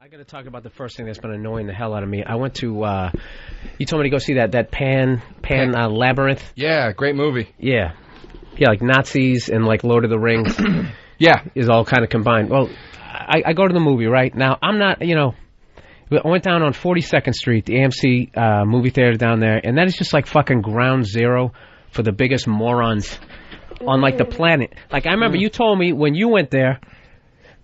I got to talk about the first thing that's been annoying the hell out of me. I went to, you told me to go see that Pan Labyrinth. Yeah, great movie. Yeah, like Nazis and like Lord of the Rings. Yeah. Is all kind of combined. Well, I go to the movie, right? Now, I'm not, I went down on 42nd Street, the AMC movie theater down there, and that is just like fucking ground zero for the biggest morons on like the planet. Like, I remember you told me when you went there,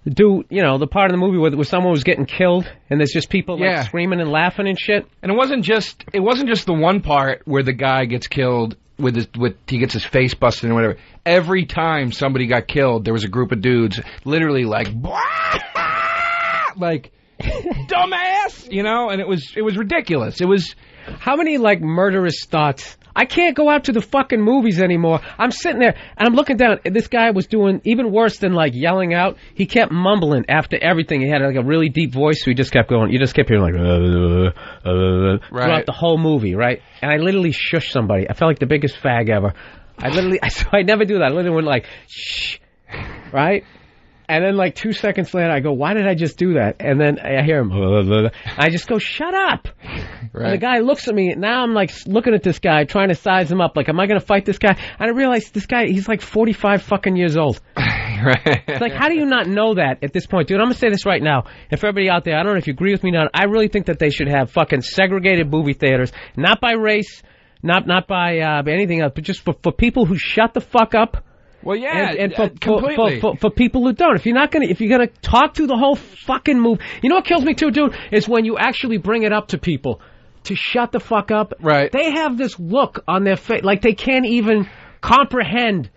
the part of the movie where someone was getting killed, and there's just people like screaming and laughing and shit. And it wasn't just the one part where the guy gets killed he gets his face busted and whatever. Every time somebody got killed, there was a group of dudes literally like dumbass, and it was ridiculous. It was how many like murderous thoughts. I can't go out to the fucking movies anymore. I'm sitting there, and I'm looking down, and this guy was doing even worse than, like, yelling out. He kept mumbling after everything. He had, like, a really deep voice, so he just kept going. You just kept hearing, like, throughout the whole movie, right? And I literally shushed somebody. I felt like the biggest fag ever. I never do that. I literally went, like, shh, right? And then, like, 2 seconds later, I go, why did I just do that? And then I hear him, I just go, shut up. Right. And the guy looks at me, and now I'm, like, looking at this guy, trying to size him up. Like, am I going to fight this guy? And I realize this guy, he's, like, 45 fucking years old. Right. It's like, how do you not know that at this point? Dude, I'm going to say this right now. And for everybody out there, I don't know if you agree with me or not, I really think that they should have fucking segregated movie theaters, not by race, not by anything else, but just for people who shut the fuck up. Well, yeah, and for people who don't, if you're gonna talk through the whole fucking movie, you know what kills me too, dude, is when you actually bring it up to people to shut the fuck up. Right. They have this look on their face like they can't even comprehend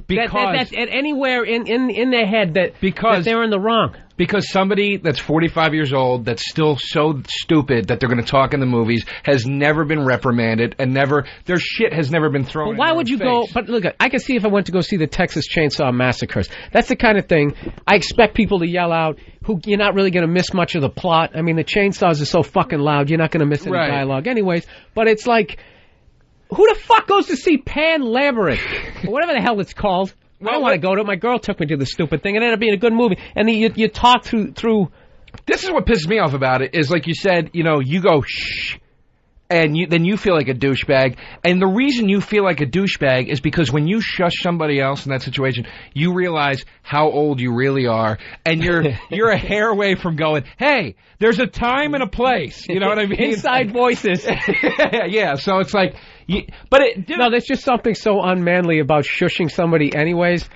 that anywhere in their head that they're in the wrong. Because somebody that's 45 years old, that's still so stupid that they're going to talk in the movies, has never been reprimanded, and their shit has never been thrown in their face. Why would you go? But look, I can see if I went to go see the Texas Chainsaw Massacres. That's the kind of thing I expect people to yell out. You're not really going to miss much of the plot. I mean, the chainsaws are so fucking loud, you're not going to miss any dialogue anyways. But it's like, who the fuck goes to see Pan Labyrinth? Or whatever the hell it's called. I don't want to go to it. My girl took me to the stupid thing. It ended up being a good movie. And you talk through... This is what pisses me off about it, is like you said, you go, shh, and then you feel like a douchebag. And the reason you feel like a douchebag is because when you shush somebody else in that situation, you realize how old you really are. And you're a hair away from going, hey, there's a time and a place. You know what I mean? Inside voices. Yeah, so it's like... No, there's just something so unmanly about shushing somebody anyways.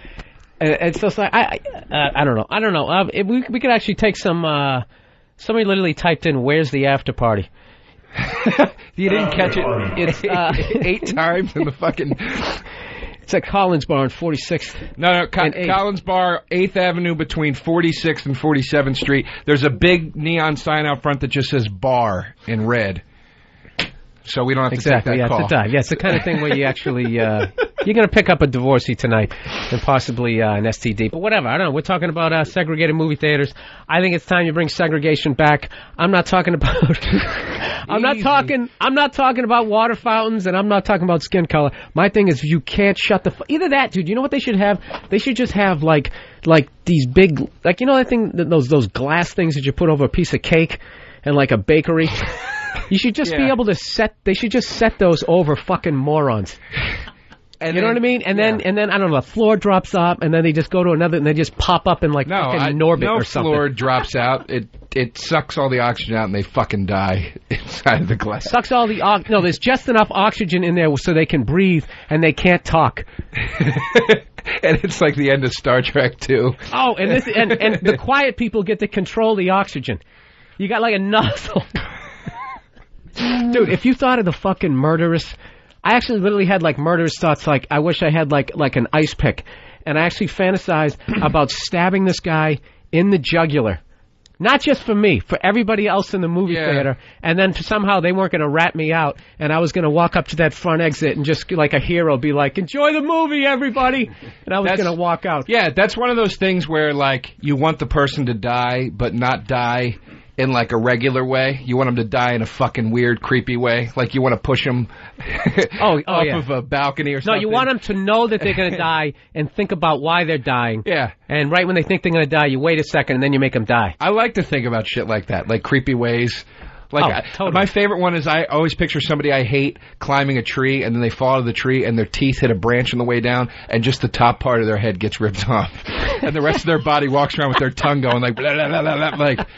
It's just like, I don't know. We could actually take some, somebody literally typed in, where's the after party? You didn't catch it. It's 8 times in the fucking... It's at Collins Bar on 46th. No, Collins Bar, 8th Avenue between 46th and 47th Street. There's a big neon sign out front that just says bar in red. So we don't have to take that call. It's a dive. Yeah, it's the kind of thing where you actually, you're going to pick up a divorcee tonight and possibly an STD. But whatever, I don't know. We're talking about segregated movie theaters. I think it's time you bring segregation back. I'm not talking about, I'm not talking about water fountains, and I'm not talking about skin color. My thing is you can't shut either that, dude. You know what they should have? They should just have like these big, like, you know that thing, those glass things that you put over a piece of cake and like a bakery? You should just be able to they should just set those over fucking morons. And you know what I mean? And then I don't know, the floor drops up, and then they just go to another, and they just pop up in like fucking Norbit or something. No floor drops out. It sucks all the oxygen out, and they fucking die inside of the glass. Sucks all the no, there's just enough oxygen in there so they can breathe, and they can't talk. And it's like the end of Star Trek, too. Oh, and the quiet people get to control the oxygen. You got like a nozzle. Dude, if you thought of the fucking murderous... I actually literally had like murderous thoughts, like I wish I had like an ice pick. And I actually fantasized about stabbing this guy in the jugular. Not just for me, for everybody else in the movie theater. And then somehow they weren't going to rat me out, and I was going to walk up to that front exit and just like a hero be like, enjoy the movie, everybody! And I was going to walk out. Yeah, that's one of those things where like you want the person to die, but not die in like a regular way. You want them to die in a fucking weird, creepy way. Like you want to push them off of a balcony or something. No, you want them to know that they're going to die and think about why they're dying. Yeah. And right when they think they're going to die, you wait a second and then you make them die. I like to think about shit like that, like creepy ways. Like totally. My favorite one is I always picture somebody I hate climbing a tree, and then they fall out of the tree, and their teeth hit a branch on the way down, and just the top part of their head gets ripped off, and the rest of their body walks around with their tongue going like blah, blah, blah, blah, blah, like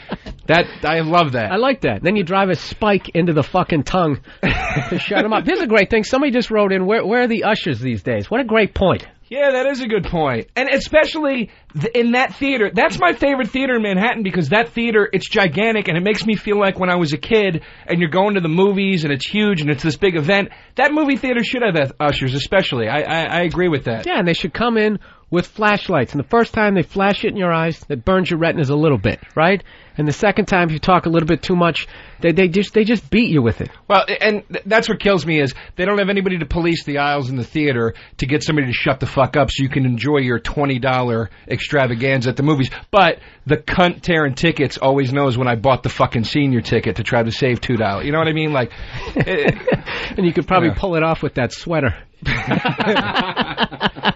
that. I love that. I like that. Then you drive a spike into the fucking tongue to shut them up. Here's a great thing. Somebody just wrote in, where are the ushers these days? What a great point. Yeah, that is a good point. And especially in that theater. That's my favorite theater in Manhattan because that theater, it's gigantic and it makes me feel like when I was a kid and you're going to the movies and it's huge and it's this big event. That movie theater should have ushers, especially. I agree with that. Yeah, and they should come in with flashlights. And the first time they flash it in your eyes, that burns your retinas a little bit, right? And the second time, if you talk a little bit too much, they just beat you with it. Well, and that's what kills me is they don't have anybody to police the aisles in the theater to get somebody to shut the fuck up so you can enjoy your $20 extravaganza at the movies. But the cunt tearing tickets always knows when I bought the fucking senior ticket to try to save $2. You know what I mean? Like, and you could probably pull it off with that sweater.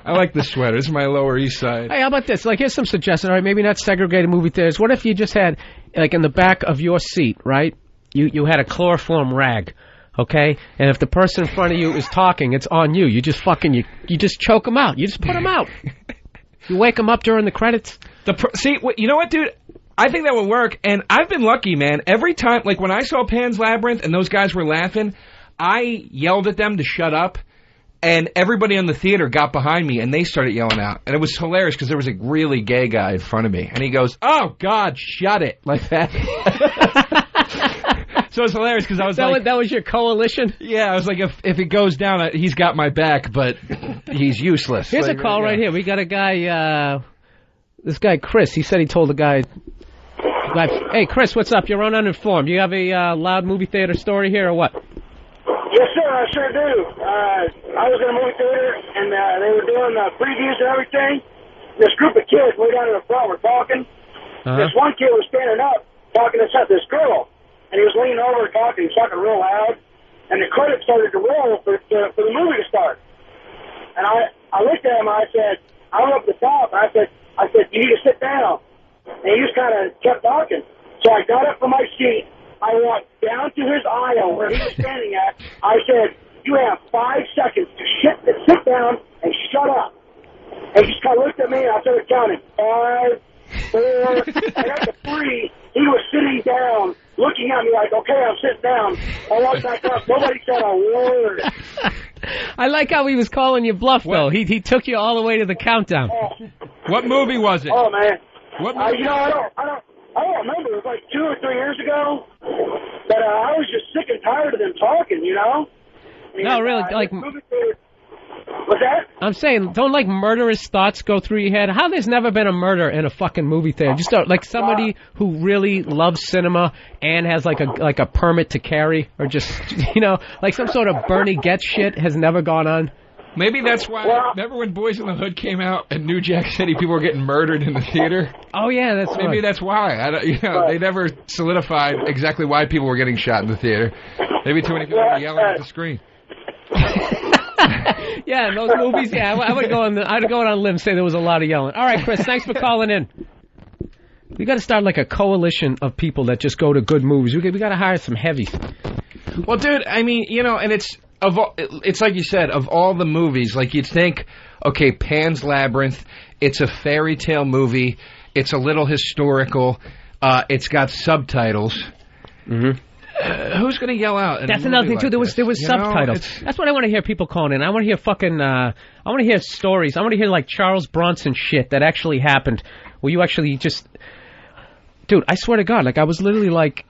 I like the sweater. It's my Lower East Side. Hey, how about this? Like, here's some suggestions. All right, maybe not segregated movie theaters. What if you just had, like, in the back of your seat, right? You had a chloroform rag, okay? And if the person in front of you is talking, it's on you. You just fucking you just choke them out. You just put them out. You wake them up during the credits. See, you know what, dude? I think that would work. And I've been lucky, man. Every time, like when I saw Pan's Labyrinth and those guys were laughing, I yelled at them to shut up. And everybody in the theater got behind me, and they started yelling out. And it was hilarious because there was a really gay guy in front of me. And he goes, "Oh, God, shut it," like that. So it was hilarious because I was like... That was your coalition? Yeah, I was like, if it goes down, he's got my back, but he's useless. Here's a call right here. We got a guy, this guy Chris, he said he told the guy, "Hey, Chris, what's up? You're on Uninformed. You have a loud movie theater story here or what?" Yes, sir, I sure do. I was in a movie theater, and they were doing previews and everything. This group of kids way down in the front were talking. This one kid was standing up talking to this girl, and he was leaning over talking, talking real loud, and the credits started to roll for the movie to start. And I looked at him, and I said, I went up to the top, and I said, "You need to sit down." And he just kind of kept talking. So I got up from my seat. I walked down to his aisle where he was standing at. I said, "You have 5 seconds to sit down and shut up." And he just kind of looked at me, and I started counting. 5, 4, and at the 3, he was sitting down, looking at me like, "Okay, I'm sitting down." I walked back up. Nobody said a word. I like how he was calling you bluff, though. He took you all the way to the countdown. What movie was it? Oh, man. What movie? I don't remember. It was like 2 or 3 years ago. But I was just sick and tired of them talking, you know? No, really, like... What's that? I'm saying, don't like murderous thoughts go through your head? How there's never been a murder in a fucking movie theater? Just like somebody who really loves cinema and has like a permit to carry, or just, you know, like some sort of Bernie Getz shit has never gone on. Maybe that's why. Remember when Boys in the Hood came out and New Jack City people were getting murdered in the theater? Oh yeah, that's maybe that's why. They never solidified exactly why people were getting shot in the theater. Maybe too many people were yelling at the screen. Yeah, in those movies. Yeah, I would go on. I'd go on a limb and say there was a lot of yelling. All right, Chris, thanks for calling in. We got to start like a coalition of people that just go to good movies. We got to hire some heavies. Well, dude, I mean, you know, and it's like you said, of all the movies, like you'd think, okay, Pan's Labyrinth, it's a fairy tale movie, it's a little historical, it's got subtitles. Mm-hmm. Who's going to yell out? That's another thing, too. There was subtitles. That's what I want to hear people calling in. I want to hear fucking, I want to hear stories. I want to hear, like, Charles Bronson shit that actually happened, where you actually just... Dude, I swear to God, like, I was literally, like,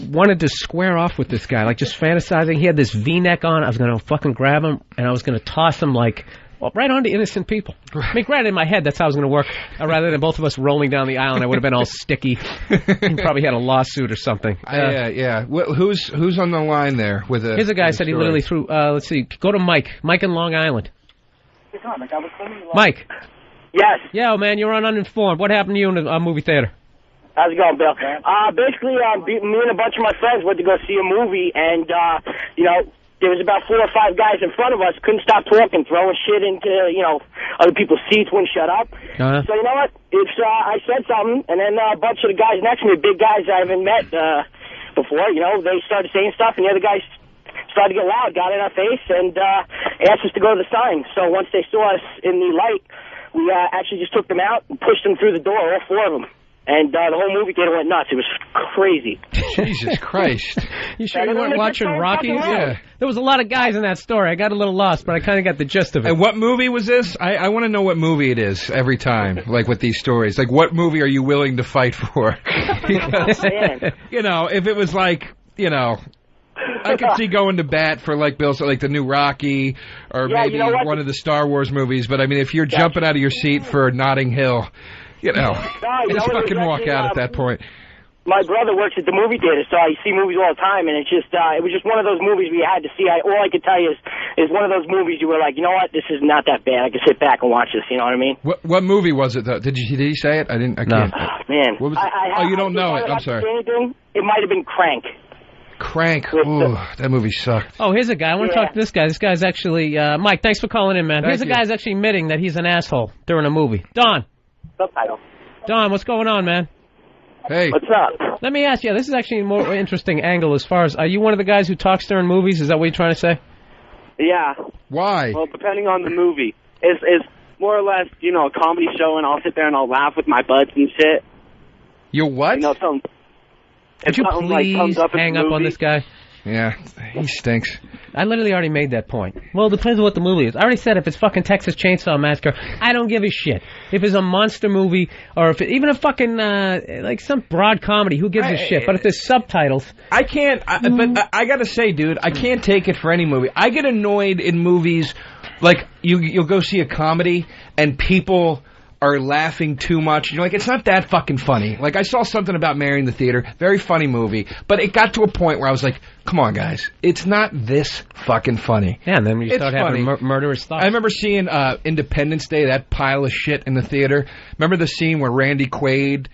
wanted to square off with this guy, like, just fantasizing. He had this V-neck on. I was going to fucking grab him, and I was going to toss him, like... Well, right on to innocent people. I mean, right in my head, that's how it was going to work. Rather than both of us rolling down the aisle, and I would have been all sticky. He probably had a lawsuit or something. Yeah. Who's on the line there with a? Here's a guy said he literally threw. Let's see. Go to Mike. Mike in Long Island. Yes. Yeah, man, you're on Uninformed. What happened to you in a movie theater? How's it going, Bill? Basically, me and a bunch of my friends went to go see a movie, and, there was about 4 or 5 guys in front of us, couldn't stop talking, throwing shit into, other people's seats, wouldn't shut up. So you know what? I said something, and then a bunch of the guys next to me, big guys I haven't met before, they started saying stuff, and the other guys started to get loud, got in our face, and asked us to go to the sign. So once they saw us in the light, we actually just took them out and pushed them through the door, all 4 of them. And the whole movie theater went nuts. It was crazy. Jesus Christ. You sure you weren't watching Rocky? Yeah. There was a lot of guys in that story. I got a little lost, but I kind of got the gist of it. And what movie was this? I want to know what movie it is every time, like with these stories. Like, what movie are you willing to fight for? Because, if it was like, I could see going to bat for, like, Bill, like the new Rocky or maybe one of the Star Wars movies. But, I mean, if you're jumping out of your seat for Notting Hill... just fucking walk out at that point. My brother works at the movie theater, so I see movies all the time, and it's just it was just one of those movies we had to see. All I could tell you is one of those movies you were like, you know what, this is not that bad. I can sit back and watch this. You know what I mean? What movie was it though? Did he say it? I can't. Man, what was you don't know it. I'm sorry. It might have been Crank. Crank. Ooh, that movie sucked. Oh, here's a guy. I want to talk to this guy. This guy's actually Mike. Thanks for calling in, man. Here's a guy's actually admitting that he's an asshole during a movie. Don. Subtitle. Don, what's going on, man? Hey. What's up? Let me ask you, this is actually a more interesting angle as far as, are you one of the guys who talks during movies? Is that what you're trying to say? Yeah. Why? Well, depending on the movie. It's more or less, a comedy show, and I'll sit there and I'll laugh with my buds and shit. Your what? Could you please hang up on this guy? Yeah, he stinks. I literally already made that point. Well, it depends on what the movie is. I already said if it's fucking Texas Chainsaw Massacre, I don't give a shit. If it's a monster movie, or if even a fucking, like some broad comedy, who gives a shit? But if there's subtitles... I can't, but I gotta say, dude, I can't take it for any movie. I get annoyed in movies, like, you'll go see a comedy, and people... are laughing too much. You're like, it's not that fucking funny. Like, I saw something about Mary in the theater, very funny movie, but it got to a point where I was like, come on, guys, it's not this fucking funny. Yeah, and then you start having murderous thoughts. I remember seeing Independence Day, that pile of shit in the theater. Remember the scene where Randy Quaid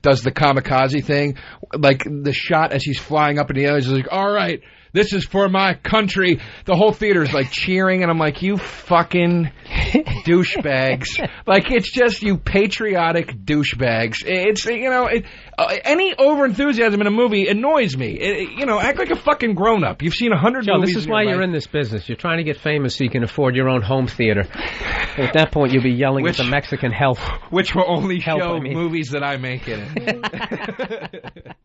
does the kamikaze thing? Like, the shot as he's flying up in the air, he's like, all right, this is for my country. The whole theater's like cheering, and I'm like, you fucking douchebags. Like, it's just you patriotic douchebags. It's, any over-enthusiasm in a movie annoys me. Act like a fucking grown-up. You've seen 100 movies. This is why you're in this business. You're trying to get famous so you can afford your own home theater. At that point, you'll be yelling at the Mexican health. Which will only show movies that I make in it.